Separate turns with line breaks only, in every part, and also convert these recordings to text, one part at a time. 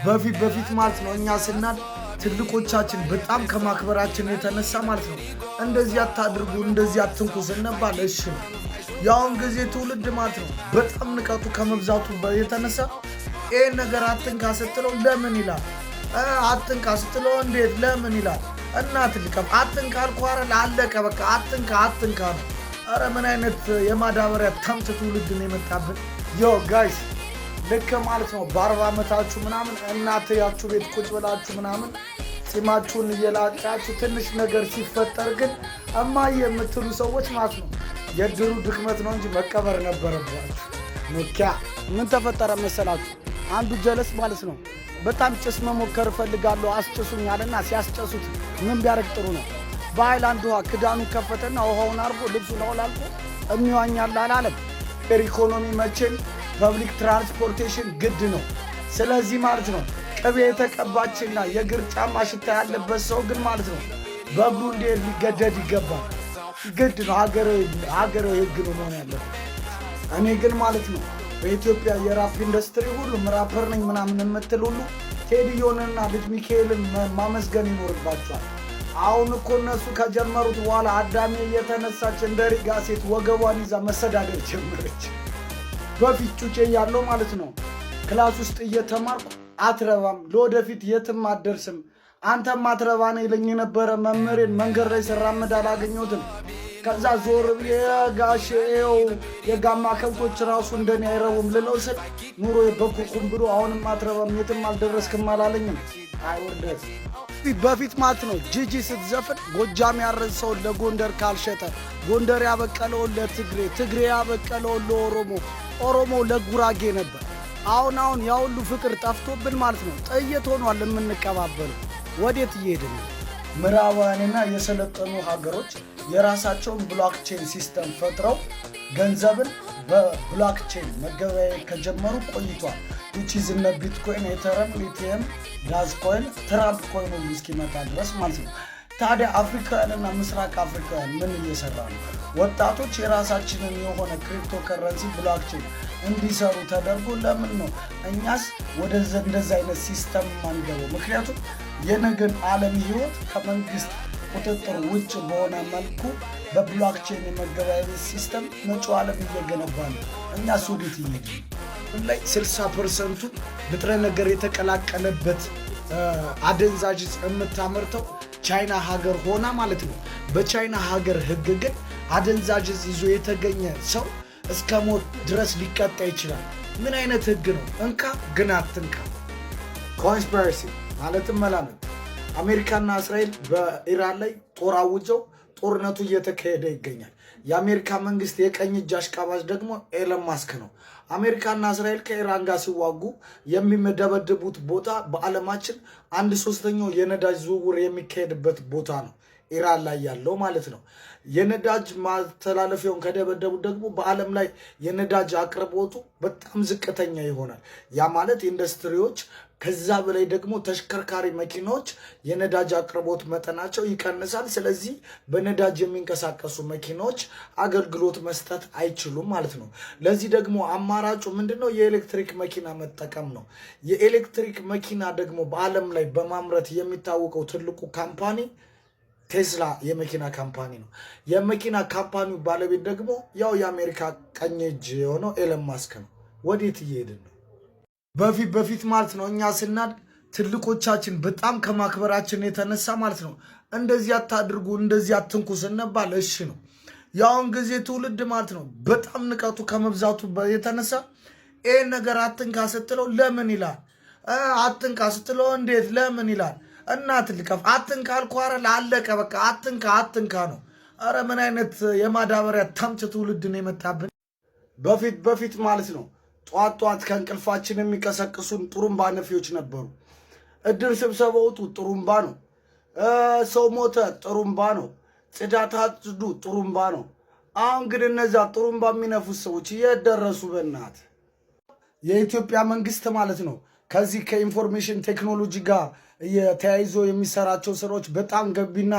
በፊት ማለት ነው እኛ ስናድ ትልቆቻችን በጣም ከማክበራችን የተነሳ ማለት ነው እንደዚህ አታድርጉ እንደዚህ አትንኩ ስንባል እሺ ነው። ያውን ጊዜ ትውልድ ማለት ነው በጣም ንቀቱ ከመብዛቱ የተነሳ ይሄን ነገር አትንካ ስትለው ለምን ይላል፣ አትንካ ስትለው እንዴት ለምን ይላል። እናት ልቀም አትንካ አልኳረ አለቀ በቃ አትንካ ነው። አረ ምን አይነት የማዳበሪያ ታምት ትውልድ ነው የመጣብን። ዮ ጋይስ ልክ ማለት ነው በ40 ዓመታችሁ ምናምን እናታችሁ ቤት ቁጭ ብላችሁ ምናምን ጺማችሁን እየላጫችሁ ትንሽ ነገር ሲፈጠር ግን እማዬ የምትሉ ሰዎች ማለት ነው የድሩ ድክመት ነው እንጂ መቀበር ነበረባችሁ። ኖኪያ ምን ተፈጠረ መሰላችሁ? አንዱ ጀለስ ማለት ነው በጣም ጭስ መሞከር ፈልጋለሁ አስጭሱኝ አለና ሲያስጨሱት ምን ቢያረግ ጥሩ ነው? በሃይላንድ ውሃ ክዳኑን ከፈተና ውሃውን አርጎ ልብሱን አውላልቆ እሚዋኛል አላለም። ኢኮኖሚ መቼም ፐብሊክ ትራንስፖርቴሽን ግድ ነው። ስለዚህ ማለት ነው ቅቤ የተቀባችና የእግር ጫማ ሽታ ያለበት ሰው ግን ማለት ነው በእግሩ እንዲሄድ ሊገደድ ይገባል። ግድ ነው። ሀገራዊ ህግ ነው መሆን ያለበት። እኔ ግን ማለት ነው በኢትዮጵያ የራፕ ኢንዱስትሪ ሁሉ ራፐር ነኝ ምናምን የምትል ሁሉ ቴዲዮንና ልጅ ሚካኤልን ማመስገን ይኖርባቸዋል። አሁን እኮ እነሱ ከጀመሩት በኋላ አዳሜ እየተነሳች እንደ ሪጋ ሴት ወገቧን ይዛ መሰዳደር ጀመረች። በፊት ጩጬ ያለው ማለት ነው ክላስ ውስጥ እየተማርኩ አትረባም ለወደፊት የትም አትደርስም አንተም አትረባ ነው ይለኝ የነበረ መምህሬን መንገድ ላይ ስራመድ አላገኘሁትም። ከዛ ዞር ጋሼው የጋማ ከብቶች ራሱ እንደኔ አይረቡም ልለው ስል ኑሮ የበኩኩም ብሎ አሁንም አትረባም የትም አልደረስክም አላለኝም። አይወርደስ በፊት ማለት ነው ጂጂ ስትዘፍን ጎጃም ያረሰው ለጎንደር ካልሸጠ ጎንደር ያበቀለው ለትግሬ ትግሬ ያበቀለው ለኦሮሞ ለጉራጌ ነበር። አሁን ያ ሁሉ ፍቅር ጠፍቶብን ማለት ነው ጥይት ሆኗል የምንቀባበለው። ወዴት እየሄድን ነው? ምዕራባውያንና የሰለጠኑ ሀገሮች የራሳቸውን ብሎክቼን ሲስተም ፈጥረው ገንዘብን በብሎክቼን መገበያየት ከጀመሩ ቆይቷል። which is in ቢትኮይን፣ ኤተረም፣ ሊቲየም፣ ዳዝኮይን፣ ትራምፕ ኮይን እስኪመጣ ድረስ ማለት ነው። ታዲያ አፍሪካውያንና ምስራቅ አፍሪካውያን ምን እየሰራ ነው? ወጣቶች የራሳችንን የሆነ ክሪፕቶ ከረንሲ ብሎክቼን እንዲሰሩ ተደርጎ ለምን ነው እኛስ ወደ እንደዛ አይነት ሲስተም ማንገበው? ምክንያቱም የነገን ዓለም ህይወት ከመንግስት ቁጥጥር ውጭ በሆነ መልኩ በብሎክቼን የመገበያየት ሲስተም መጪው ዓለም እየገነባ ነው። እኛስ ወዴት እየሄድን ላይ 60% ንጥረ ነገር የተቀላቀለበት አደንዛዥ የምታመርተው ቻይና ሀገር ሆና ማለት ነው። በቻይና ሀገር ህግ ግን አደንዛዥ ይዞ የተገኘ ሰው እስከ ሞት ድረስ ሊቀጣ ይችላል። ምን አይነት ህግ ነው? እንካ ግን አትንካ። ኮንስፒረሲ ማለትም መላምት። አሜሪካና እስራኤል በኢራን ላይ ጦር አውጀው ጦርነቱ እየተካሄደ ይገኛል። የአሜሪካ መንግስት የቀኝ እጅ አሽቃባጭ ደግሞ ኤለን ማስክ ነው። አሜሪካና እስራኤል ከኢራን ጋር ሲዋጉ የሚደበድቡት ቦታ በዓለማችን 1/3 የነዳጅ ዝውውር የሚካሄድበት ቦታ ነው፣ ኢራን ላይ ያለው ማለት ነው። የነዳጅ ማስተላለፊያውን ከደበደቡ ደግሞ በዓለም ላይ የነዳጅ አቅርቦቱ በጣም ዝቅተኛ ይሆናል። ያ ማለት ኢንዱስትሪዎች ከዛ በላይ ደግሞ ተሽከርካሪ መኪናዎች የነዳጅ አቅርቦት መጠናቸው ይቀንሳል። ስለዚህ በነዳጅ የሚንቀሳቀሱ መኪናዎች አገልግሎት መስጠት አይችሉም ማለት ነው። ለዚህ ደግሞ አማራጩ ምንድነው? የኤሌክትሪክ መኪና መጠቀም ነው። የኤሌክትሪክ መኪና ደግሞ በዓለም ላይ በማምረት የሚታወቀው ትልቁ ካምፓኒ ቴስላ የመኪና ካምፓኒ ነው። የመኪና ካምፓኒው ባለቤት ደግሞ ያው የአሜሪካ ቀኝ እጅ የሆነው ኤለን ማስክ ነው። ወዴት እየሄድን ነው? በፊት ማለት ነው እኛ ስናድ ትልቆቻችን በጣም ከማክበራችን የተነሳ ማለት ነው እንደዚህ አታድርጉ እንደዚህ አትንኩ ስንባል እሺ ነው። ያውን ጊዜ ትውልድ ማለት ነው በጣም ንቀቱ ከመብዛቱ የተነሳ ይሄን ነገር አትንካ ስትለው ለምን ይላል፣ አትንካ ስትለው እንዴት ለምን ይላል። እናት ልቀፍ አትንካ አልኳረ አለቀ በቃ አትንካ ነው። አረ ምን አይነት የማዳበሪያ ታምት ትውልድ ነው የመጣብን። በፊት ማለት ነው ጧት ከእንቅልፋችን የሚቀሰቅሱን ጥሩምባ ነፊዎች ነበሩ። እድር ስብሰባ ወጡ ጥሩምባ ነው። ሰው ሞተ ጥሩምባ ነው። ጽዳት አጽዱ ጥሩምባ ነው። አሁን ግን እነዛ ጥሩምባ የሚነፉት ሰዎች እየደረሱ በእናት የኢትዮጵያ መንግስት ማለት ነው ከዚህ ከኢንፎርሜሽን ቴክኖሎጂ ጋር ተያይዞ የሚሰራቸው ስራዎች በጣም ገቢና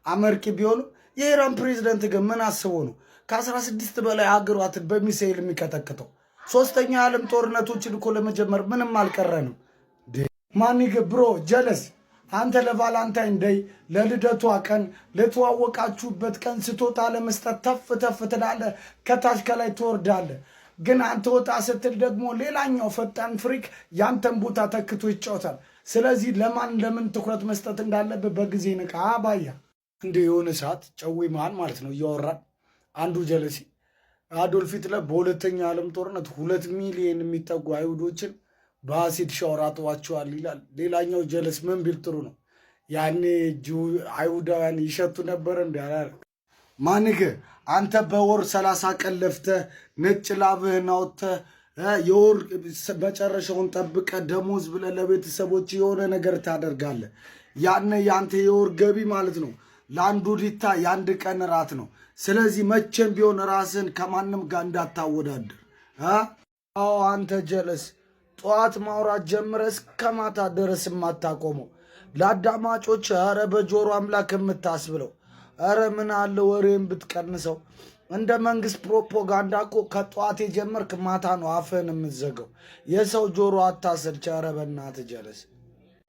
አመርቂ ቢሆኑ የኢራን ፕሬዝዳንት ግን ምን አስቦ ነው ከ16 በላይ ሀገራትን በሚሳኤል የሚቀጠቅጠው? ሶስተኛ ዓለም ጦርነቶችን እኮ ለመጀመር ምንም አልቀረንም። ማኒግ ብሮ ጀለስ አንተ ለቫላንታይን ደይ ለልደቷ ቀን ለተዋወቃችሁበት ቀን ስጦታ ለመስጠት ተፍ ተፍ ትላለህ፣ ከታች ከላይ ትወርዳለህ። ግን አንተ ወጣ ስትል ደግሞ ሌላኛው ፈጣን ፍሪክ ያንተን ቦታ ተክቶ ይጫወታል። ስለዚህ ለምን ትኩረት መስጠት እንዳለብህ በጊዜ ንቃ። ባያ እንደ የሆነ ሰዓት ጨዌ መሃል ማለት ነው እያወራን አንዱ ጀለሲ አዶልፍ ሂትለር በሁለተኛው ዓለም ጦርነት 2 ሚሊዮን የሚጠጉ አይሁዶችን በአሲድ ሻወር አጥቧቸዋል ይላል። ሌላኛው ጀለስ ምን ቢል ጥሩ ነው? ያኔ አይሁዳውያን ይሸቱ ነበር እንዲ አላለ። ማንግ አንተ በወር 30 ቀን ለፍተህ ነጭ ላብህን አውጥተህ የወር መጨረሻውን ጠብቀህ ደሞዝ ብለህ ለቤተሰቦች የሆነ ነገር ታደርጋለህ። ያነ ያንተ የወር ገቢ ማለት ነው ለአንዱ ሊታ የአንድ ቀን ራት ነው። ስለዚህ መቼም ቢሆን ራስን ከማንም ጋር እንዳታወዳድር። አዎ አንተ ጀለስ ጠዋት ማውራት ጀምረ እስከ ማታ ድረስ የማታቆመው ለአዳማጮች ኧረ በጆሮ አምላክ የምታስብለው ኧረ ምን አለ ወሬን ብትቀንሰው። እንደ መንግስት ፕሮፓጋንዳ እኮ ከጠዋት የጀመርክ ማታ ነው አፍህን የምትዘገው። የሰው ጆሮ አታሰልች። ኧረ በእናትህ ጀለስ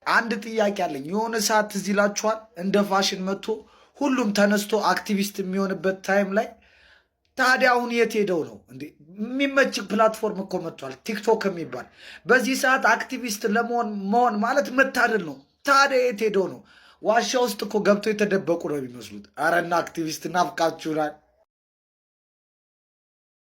አንድ ጥያቄ አለኝ። የሆነ ሰዓት ትዝ ይላችኋል እንደ ፋሽን መጥቶ ሁሉም ተነስቶ አክቲቪስት የሚሆንበት ታይም ላይ ታዲያ አሁን የት ሄደው ነው እንዴ? የሚመች ፕላትፎርም እኮ መጥቷል፣ ቲክቶክ የሚባል በዚህ ሰዓት አክቲቪስት መሆን ማለት መታደል ነው። ታዲያ የት ሄደው ነው? ዋሻ ውስጥ እኮ ገብቶ የተደበቁ ነው የሚመስሉት። አረና አክቲቪስት ናፍቃችሁናል።